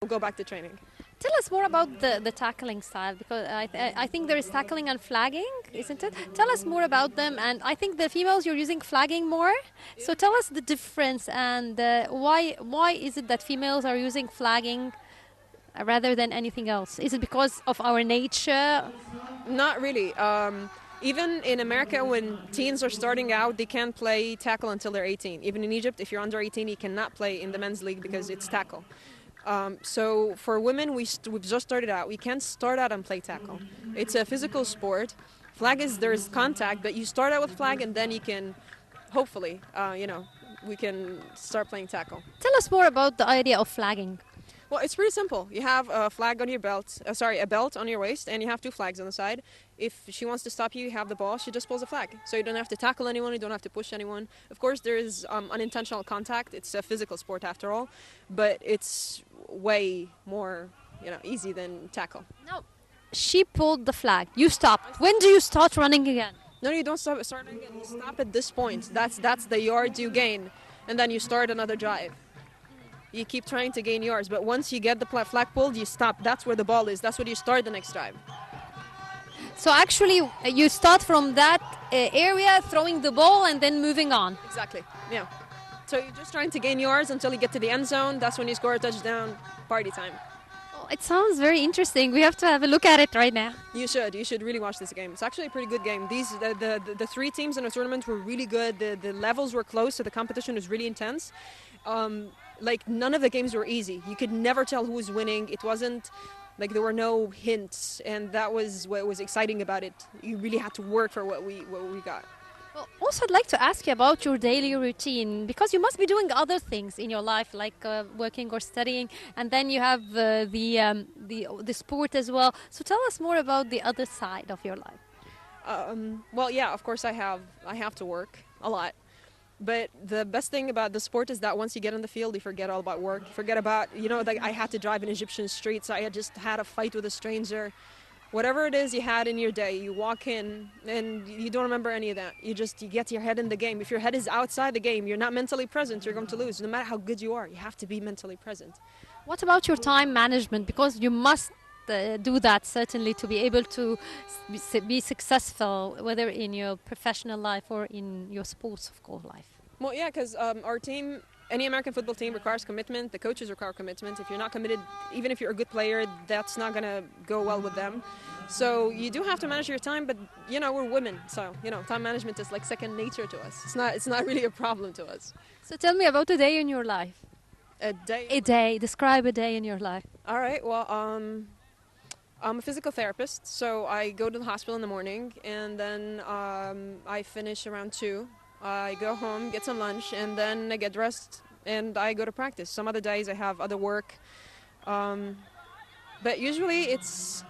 we'll go back to training. Tell us more about the tackling style, because I think there is tackling and flagging, isn't it? Tell us more about them, and I think the females you're using flagging more. So tell us the difference, and why is it that females are using flagging rather than anything else? Is it because of our nature? Not really. Even in America, when teens are starting out, they can't play tackle until they're 18. Even in Egypt, if you're under 18, you cannot play in the men's league because it's tackle. So for women, we've just started out. We can't start out and play tackle. It's a physical sport. Flag is, there's contact, but you start out with flag and then you can, hopefully, we can start playing tackle. Tell us more about the idea of flagging. Well, it's pretty simple. You have a flag on your belt, a belt on your waist, and you have two flags on the side. If she wants to stop you, you have the ball, she just pulls a flag. So you don't have to tackle anyone, you don't have to push anyone. Of course, there is unintentional contact. It's a physical sport after all, but it's way more, easy than tackle. No, she pulled the flag. You stopped. When do you start running again? No, you don't start again. You stop at this point. That's the yard you gain, and then you start another drive. You keep trying to gain yards, but once you get the flag pulled, you stop. That's where the ball is. That's where you start the next drive. So actually, you start from that area, throwing the ball, and then moving on. Exactly, yeah. So you're just trying to gain yards until you get to the end zone. That's when you score a touchdown. Party time. Oh, it sounds very interesting. We have to have a look at it right now. You should really watch this game. It's actually a pretty good game. The three teams in the tournament were really good. The levels were close, so the competition was really intense. None of the games were easy. You could never tell who was winning. It wasn't like there were no hints, and that was what was exciting about it. You really had to work for what we got. Well, also I'd like to ask you about your daily routine, because you must be doing other things in your life, like working or studying, and then you have the sport as well. So tell us more about the other side of your life. Well, yeah, of course I have to work a lot. But the best thing about the sport is that once you get on the field, you forget all about work. You forget about, like I had to drive in Egyptian streets. I had just had a fight with a stranger. Whatever it is you had in your day, you walk in and you don't remember any of that. You get your head in the game. If your head is outside the game, you're not mentally present, you're going to lose. No matter how good you are, you have to be mentally present. What about your time management? Because you must do that certainly to be able to be successful, whether in your professional life or in your sports, of course, life. Well, yeah, because our team, any American football team, requires commitment. The coaches require commitment. If you're not committed, even if you're a good player, that's not going to go well with them. So you do have to manage your time, but we're women, so time management is like second nature to us. It's not really a problem to us. So tell me about a day in your life. A day. A day. Describe a day in your life. All right. Well, I'm a physical therapist, so I go to the hospital in the morning, and then I finish around 2. I go home, get some lunch, and then I get dressed, and I go to practice. Some other days I have other work, but usually it's,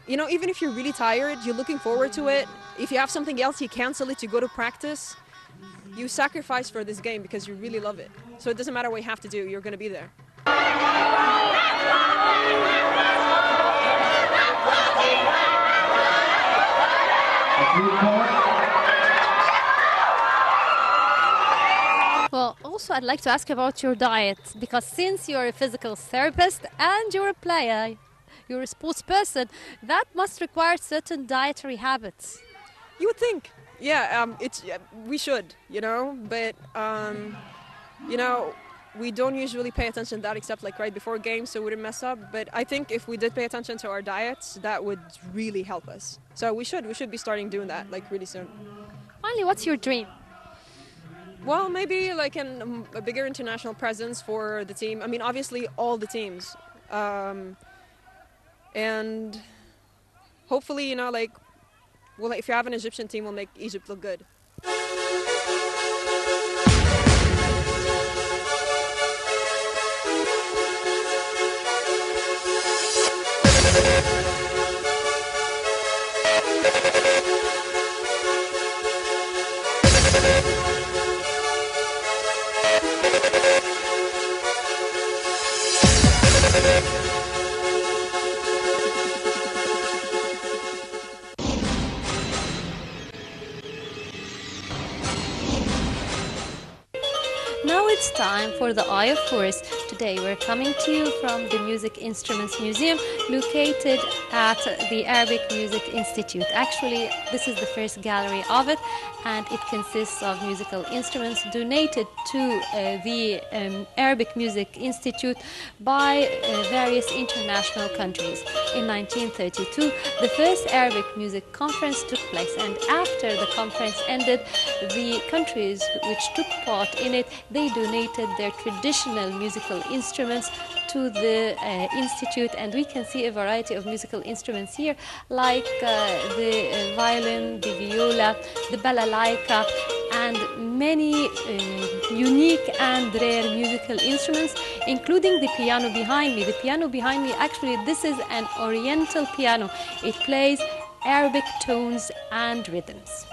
even if you're really tired, you're looking forward to it. If you have something else, you cancel it, you go to practice. You sacrifice for this game because you really love it. So it doesn't matter what you have to do, you're going to be there. Well, also I'd like to ask about your diet, because since you're a physical therapist and you're a player, you're a sports person, that must require certain dietary habits. You would think. Yeah, we should, but, we don't usually pay attention to that except like right before games, so we wouldn't mess up. But I think if we did pay attention to our diets, that would really help us. So we should be starting doing that like really soon. Finally, what's your dream? Well, maybe like a bigger international presence for the team. I mean, obviously all the teams. And hopefully, if you have an Egyptian team, we'll make Egypt look good. Now it's time for the Eye of Forest to today. We're coming to you from the Music Instruments Museum located at the Arabic Music Institute. Actually, this is the first gallery of it, and it consists of musical instruments donated to the Arabic Music Institute by various international countries. In 1932, the first Arabic Music Conference took place, and after the conference ended, the countries which took part in it, they donated their traditional musical instruments to the institute, and we can see a variety of musical instruments here, like the violin, the viola, the balalaika, and many unique and rare musical instruments, including the piano behind me. The piano behind me, actually, this is an oriental piano. It plays Arabic tones and rhythms.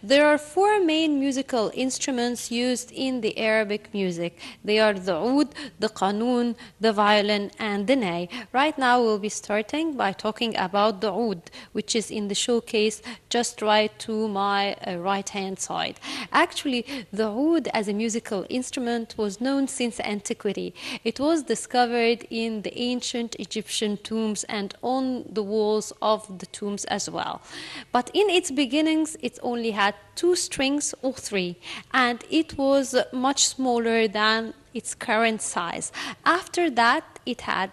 There are four main musical instruments used in the Arabic music. They are the oud, the qanun, the violin, and the ney. Right now we'll be starting by talking about the oud, which is in the showcase just right to my right-hand side. Actually, the oud as a musical instrument was known since antiquity. It was discovered in the ancient Egyptian tombs and on the walls of the tombs as well. But in its beginnings, it only had 2 strings or 3, and it was much smaller than its current size. After that, it had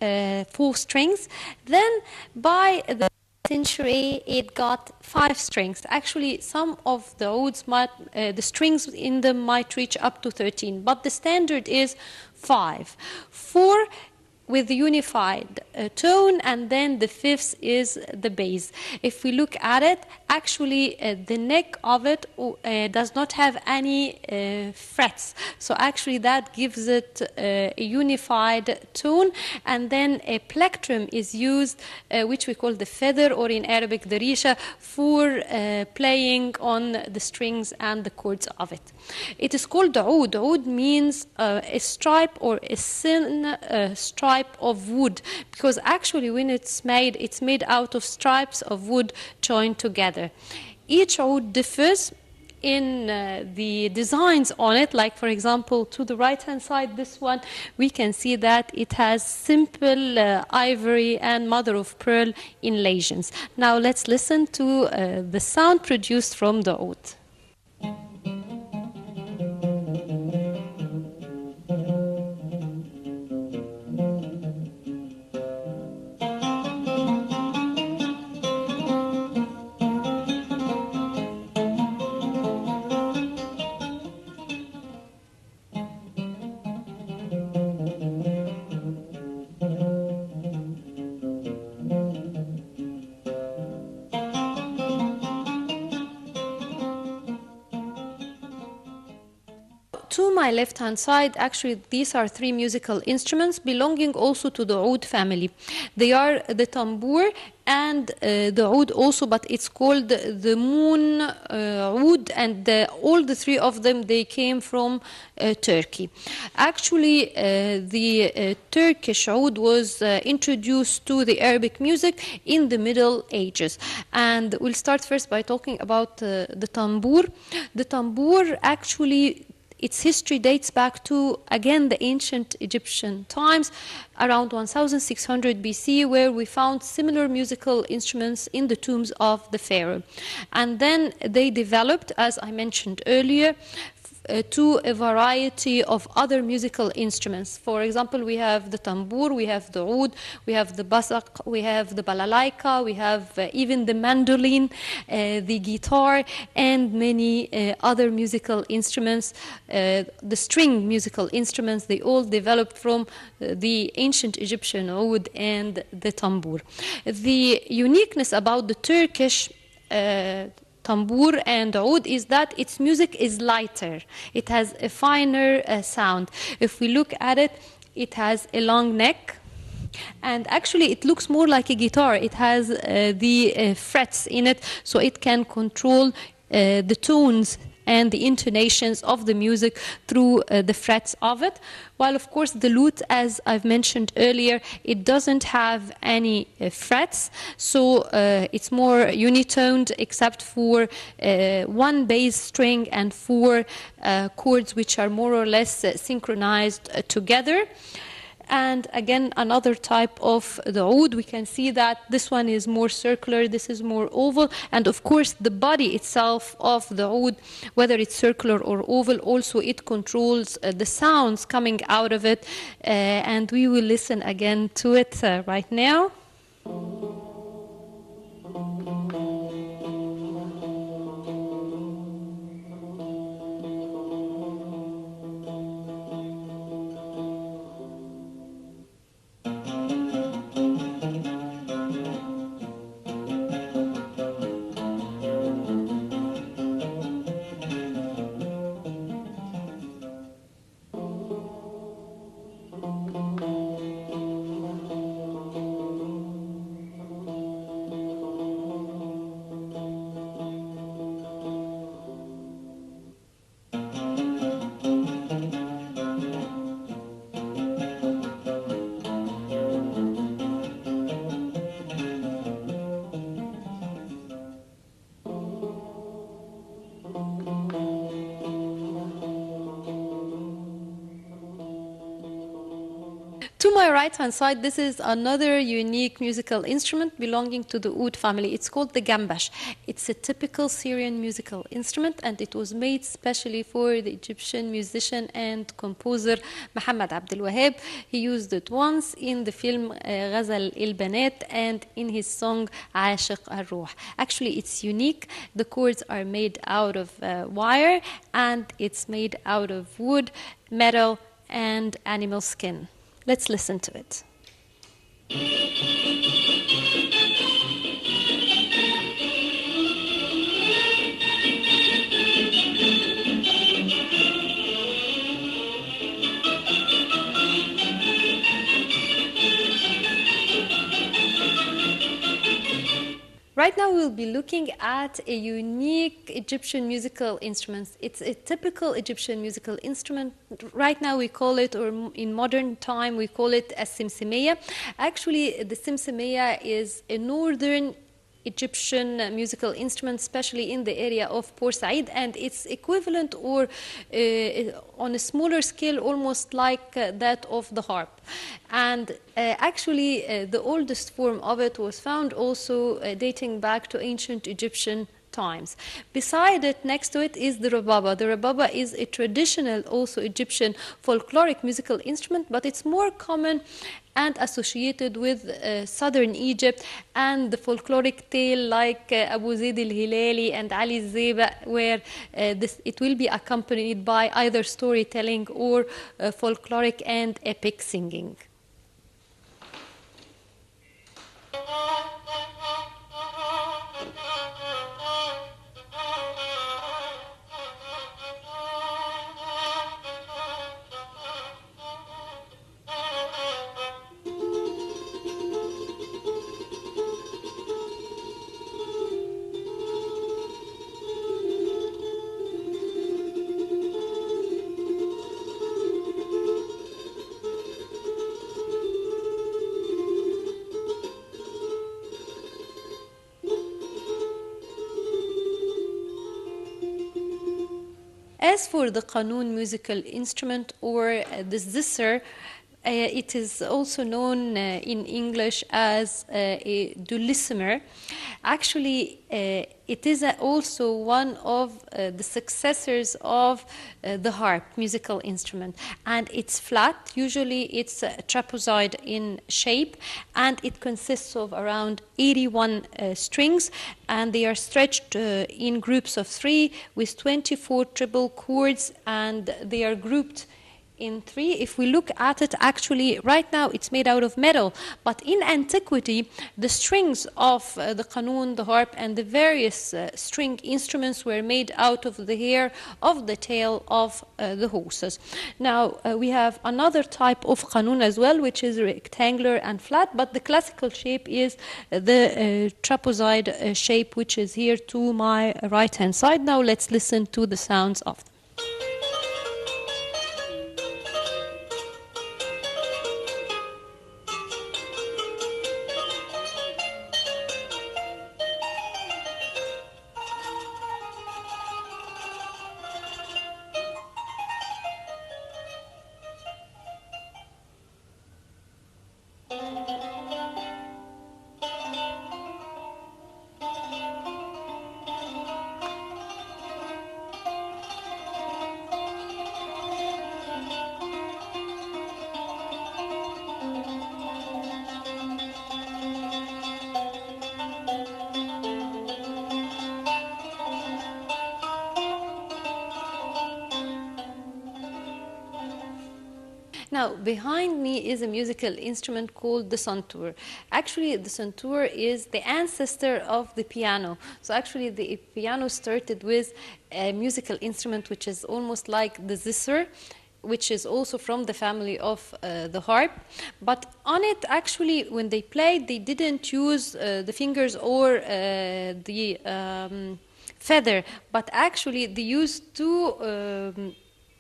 4 strings. Then by the century, it got 5 strings. Actually, some of the ouds the strings in them might reach up to 13, but the standard is 5. 4 with the unified tone, and then the 5th is the bass. If we look at it, actually the neck of it does not have any frets, so actually that gives it a unified tone, and then a plectrum is used, which we call the feather, or in Arabic the risha, for playing on the strings and the chords of it. It is called oud. Oud means a stripe or a thin stripe of wood, because actually when it's made out of stripes of wood joined together. Each oud differs in the designs on it, like for example to the right hand side, this one, we can see that it has simple ivory and mother of pearl inlations. Now let's listen to the sound produced from the oud. to my left-hand side, actually, these are three musical instruments belonging also to the oud family. They are the tambour and the oud also, but it's called the moon oud, and all the three of them, they came from Turkey. Actually, the Turkish oud was introduced to the Arabic music in the Middle Ages. And we'll start first by talking about the tambour. The tambour actually, its history dates back to, again, the ancient Egyptian times, around 1600 BC, where we found similar musical instruments in the tombs of the pharaoh. And then they developed, as I mentioned earlier, to a variety of other musical instruments. For example, we have the tambour, we have the oud, we have the basak, we have the balalaika, we have even the mandolin, the guitar, and many other musical instruments. The string musical instruments, they all developed from the ancient Egyptian oud and the tambour. The uniqueness about the Turkish tambour and oud is that its music is lighter. It has a finer sound. If we look at it, it has a long neck, and actually it looks more like a guitar. It has the frets in it, so it can control the tones and the intonations of the music through the frets of it. While, of course, the lute, as I've mentioned earlier, it doesn't have any frets, so it's more unitoned except for one bass string and four chords which are more or less synchronized together. And again, another type of the oud, we can see that this one is more circular, this is more oval. And of course, the body itself of the oud, whether it's circular or oval, also it controls the sounds coming out of it. And we will listen again to it right now. To my right-hand side, this is another unique musical instrument belonging to the oud family. It's called the gambash. It's a typical Syrian musical instrument, and it was made specially for the Egyptian musician and composer Muhammad Abdel Wahab. He used it once in the film Ghazal el-Banat and in his song Ashiq al-Ruh. Actually, it's unique. The chords are made out of wire, and it's made out of wood, metal, and animal skin. Let's listen to it. Right now we'll be looking at a unique Egyptian musical instrument. It's a typical Egyptian musical instrument. Right now we call it, or in modern time we call it a simsimiyya. Actually, the simsimiyya is a northern Egyptian musical instrument, especially in the area of Port Said, and it's equivalent or on a smaller scale, almost like that of the harp. And actually, the oldest form of it was found also dating back to ancient Egyptian times. Beside it, next to it, is the rababa. The rababa is a traditional, also Egyptian folkloric musical instrument, but it's more common and associated with southern Egypt and the folkloric tale like Abu Zayd al-Hilali and Ali al-Zeba, where it will be accompanied by either storytelling or folkloric and epic singing. As for the qanun musical instrument, or the zither, it is also known in English as a dulcimer. Actually, it is also one of the successors of the harp musical instrument, and it's flat. Usually it's trapezoid in shape, and it consists of around 81 strings, and they are stretched in groups of 3 with 24 treble chords, and they are grouped in 3. If we look at it, actually right now it's made out of metal, but in antiquity the strings of the qanun, the harp, and the various string instruments were made out of the hair of the tail of the horses. Now we have another type of qanun as well, which is rectangular and flat, but the classical shape is the trapezoid shape, which is here to my right hand side. Now let's listen to the sounds of them. Now, behind me is a musical instrument called the santur. Actually, the santur is the ancestor of the piano. So actually, the piano started with a musical instrument which is almost like the zither, which is also from the family of the harp. But on it, actually, when they played, they didn't use the fingers or the feather, but actually they used two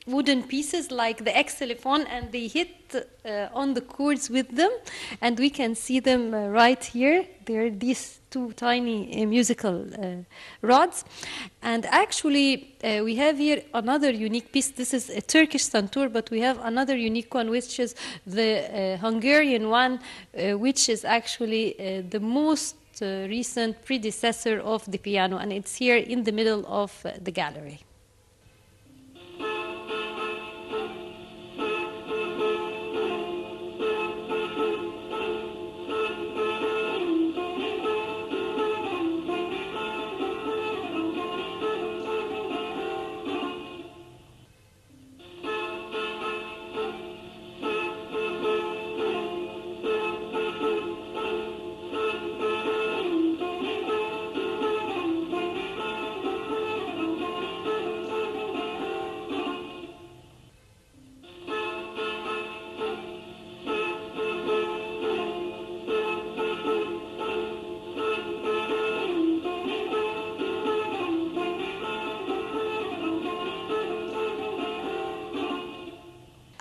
wooden pieces like the xylophone, and they hit on the chords with them, and we can see them right here. There are these two tiny musical rods, and actually we have here another unique piece. This is a Turkish santur, but we have another unique one, which is the Hungarian one, which is actually the most recent predecessor of the piano, and it's here in the middle of the gallery.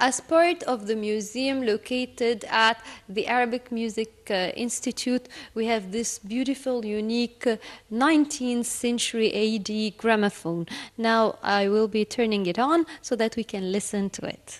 As part of the museum located at the Arabic Music Institute, we have this beautiful, unique 19th century AD gramophone. Now I will be turning it on so that we can listen to it.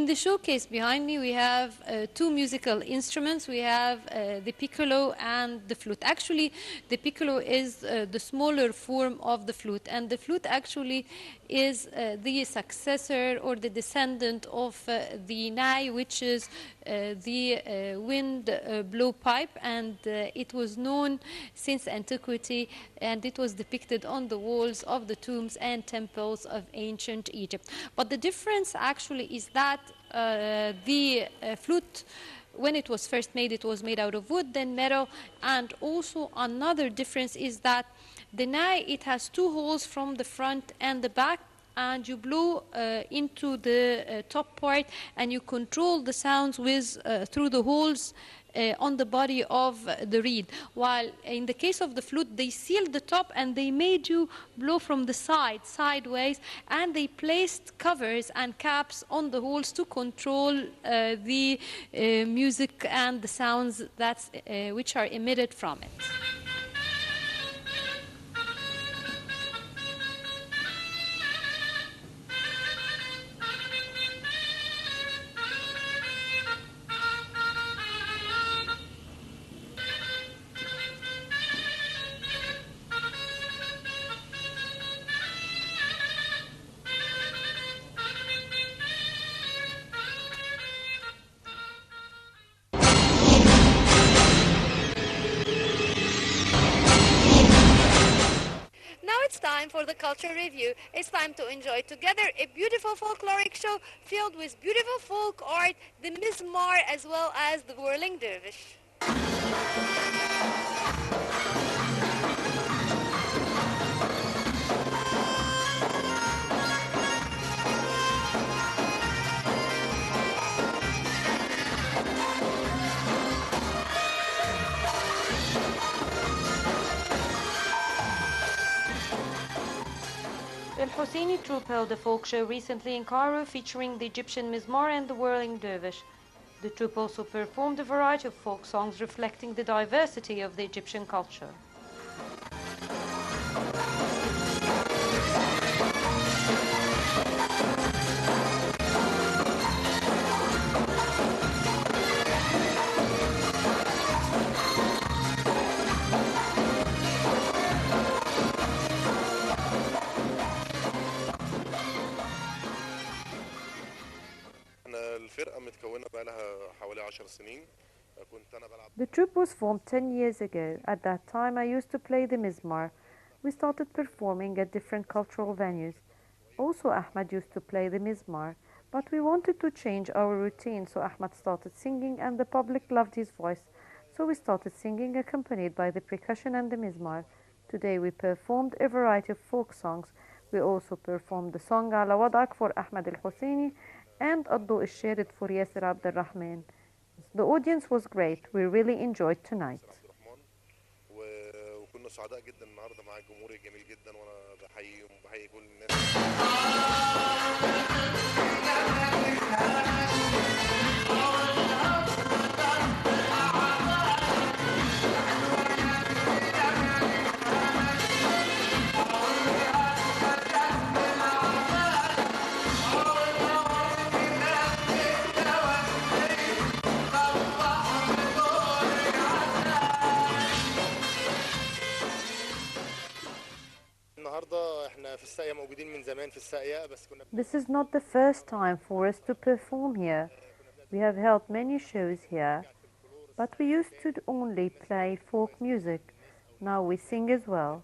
the showcase behind me, we have two musical instruments. We have the piccolo and the flute. Actually, the piccolo is the smaller form of the flute, and the flute actually is the successor or the descendant of the nai, which is the wind blowpipe, and it was known since antiquity, and it was depicted on the walls of the tombs and temples of ancient Egypt. But the difference actually is that the flute, when it was first made, it was made out of wood, then metal, and also another difference is that the nai, it has two holes from the front and the back, and you blow into the top part, and you control the sounds with through the holes on the body of the reed. While in the case of the flute, they sealed the top and they made you blow from the side, sideways, and they placed covers and caps on the holes to control the music and the sounds that's, which are emitted from it. It's time for the culture review. It's time to enjoy together a beautiful folkloric show filled with beautiful folk art, the mizmar, as well as the whirling dervish. El Hosseini troupe held a folk show recently in Cairo featuring the Egyptian mizmar and the whirling dervish. The troupe also performed a variety of folk songs reflecting the diversity of the Egyptian culture. The troupe was formed 10 years ago. At that time, I used to play the mizmar. We started performing at different cultural venues. Also, Ahmed used to play the mizmar. But we wanted to change our routine, so Ahmed started singing and the public loved his voice. So we started singing accompanied by the percussion and the mizmar. Today we performed a variety of folk songs. We also performed the song Ala Wadak for Ahmed El Hosseini and Addu Al-Sharid for Yasser Abd al-Rahman. The audience was great. We really enjoyed tonight. وكنا سعداء جدا النهارده مع الجمهور الجميل جدا وانا بحييهم وبحيي كل الناس. This is not the first time for us to perform here. We have held many shows here, but we used to only play folk music. Now we sing as well.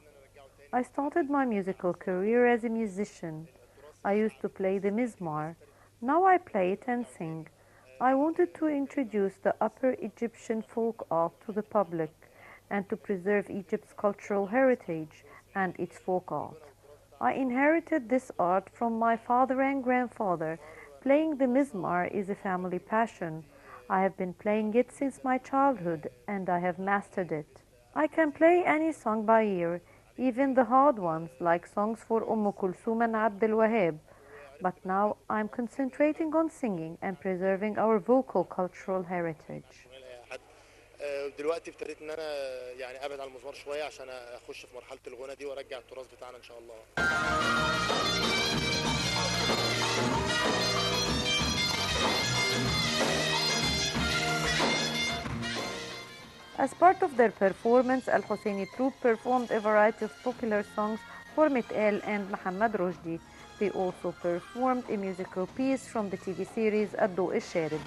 I started my musical career as a musician. I used to play the mizmar. Now I play it and sing. I wanted to introduce the Upper Egyptian folk art to the public and to preserve Egypt's cultural heritage and its folk art. I inherited this art from my father and grandfather. Playing the mizmar is a family passion. I have been playing it since my childhood and I have mastered it. I can play any song by ear, even the hard ones like songs for Kulthum and Abd al-Wahab. But now I'm concentrating on singing and preserving our vocal cultural heritage. دلوقتي ابتديت ان انا يعني ابعد عن المزمار شويه عشان اخش في مرحله الغنى دي وارجع التراث بتاعنا ان شاء الله. As part of their performance, Al Husseini troupe performed a variety of popular songs for Mit'el and Muhammad Rushdie. They also performed a musical piece from the TV series الضوء الشارد.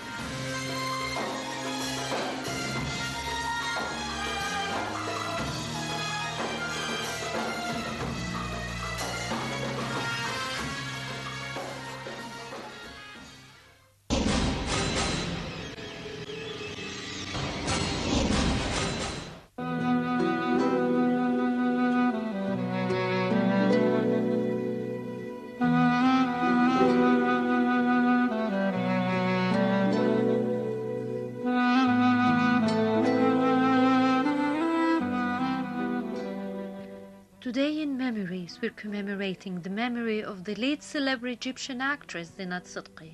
Today in Memories, we're commemorating the memory of the late celebrity Egyptian actress Zinat Sidqi.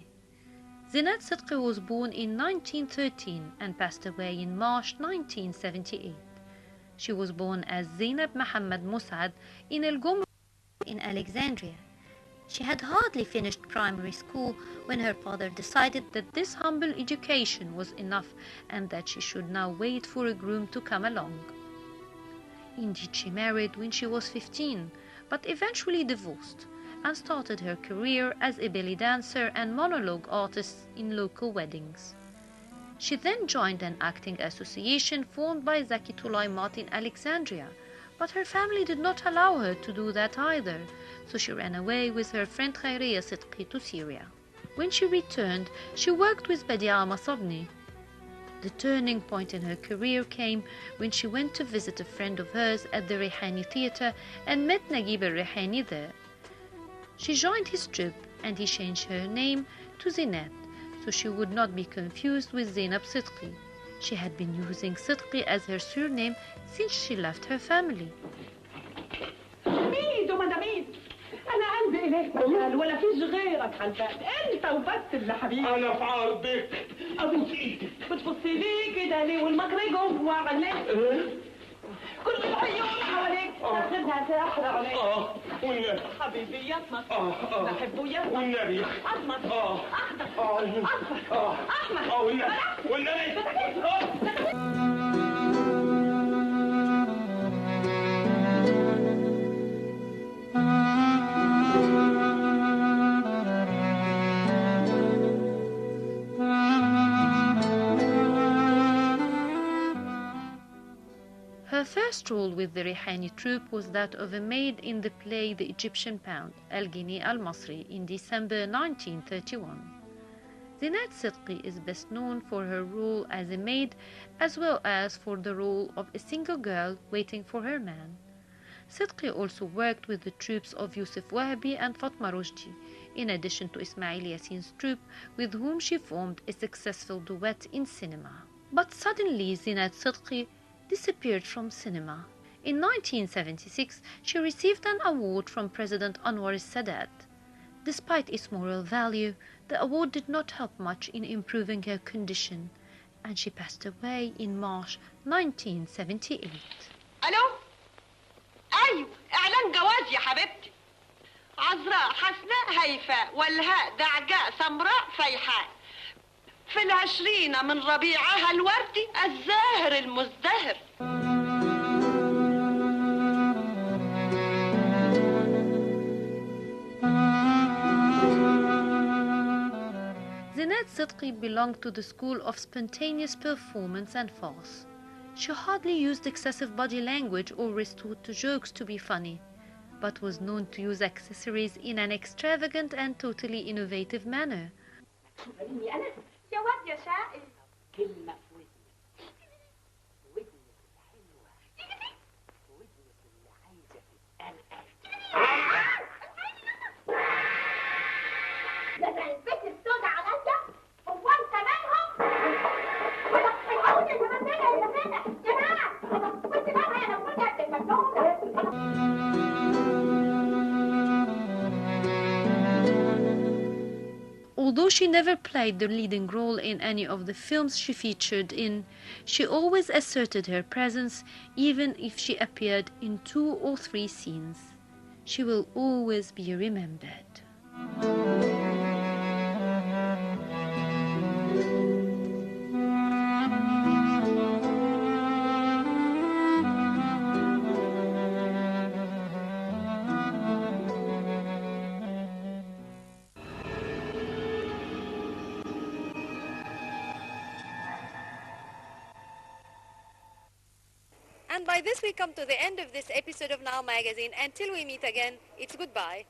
Zinat Sidqi was born in 1913 and passed away in March 1978. She was born as Zainab Muhammad Musad in El Gomr in Alexandria. She had hardly finished primary school when her father decided that this humble education was enough and that she should now wait for a groom to come along. Indeed, she married when she was 15, but eventually divorced and started her career as a belly dancer and monologue artist in local weddings. She then joined an acting association formed by Zaki Tulaimat in Alexandria, but her family did not allow her to do that either, so she ran away with her friend Khayriya Sidqi to Syria. When she returned, she worked with Badia Masabni. The turning point in her career came when she went to visit a friend of hers at the Rihani Theatre and met Naguib al-Rihani there. She joined his troupe and he changed her name to Zinat so she would not be confused with Zainab Sidqi. She had been using Sidqi as her surname since she left her family. أنا عندي إليك مجال ولا فيش غيرك على الباب، أنت وبس اللي حبيبي. أنا في عرضك، أبوس إيدك. بتبصي لي كده ليه والمكر جوه عليك؟ كل العيون حواليك، تاخدها ساحرة عليك. والنبي. حبيبي يطمك. بحبه يطمك. والنبي. أطمك. أحمد. أحمد. والنبي. Her first role with the Rihani troupe was that of a maid in the play The Egyptian Pound, Al-Ghini Al-Masri, in December 1931. Zinat Sidqi is best known for her role as a maid as well as for the role of a single girl waiting for her man. Sidqi also worked with the troupes of Yusuf Wahabi and Fatma Rushdie, in addition to Ismail Yassin's troupe, with whom she formed a successful duet in cinema. But suddenly Zinat Sidqi disappeared from cinema. In 1976, she received an award from President Anwar al-Sadat. Despite its moral value, the award did not help much in improving her condition, and she passed away in March 1978. ألو؟ أيوه، إعلان جواز يا حبيبتي. عذراء حسناء هيفاء والهاء دعجاء سمراء فيحاء. في 20 من ربيعها الوردي الزاهر المزدهر. Zinat Sidqi belonged to the school of spontaneous performance and farce. She hardly used excessive body language or resorted to jokes to be funny, but was known to use accessories in an extravagant and totally innovative manner. يا واد يا شاقي كلمة في ودنك ودنك الحلوة ودنك اللي عايزة تتقلقل ده البيت السوداء عليا هو انت منهم؟ ولا بتحاول تتمنى يا جماعة انا كنت بقى انا كنت قد المجنون. Although she never played the leading role in any of the films she featured in, she always asserted her presence even if she appeared in 2 or 3 scenes. She will always be remembered. And by this we come to the end of this episode of Nile Magazine. Until we meet again, it's goodbye.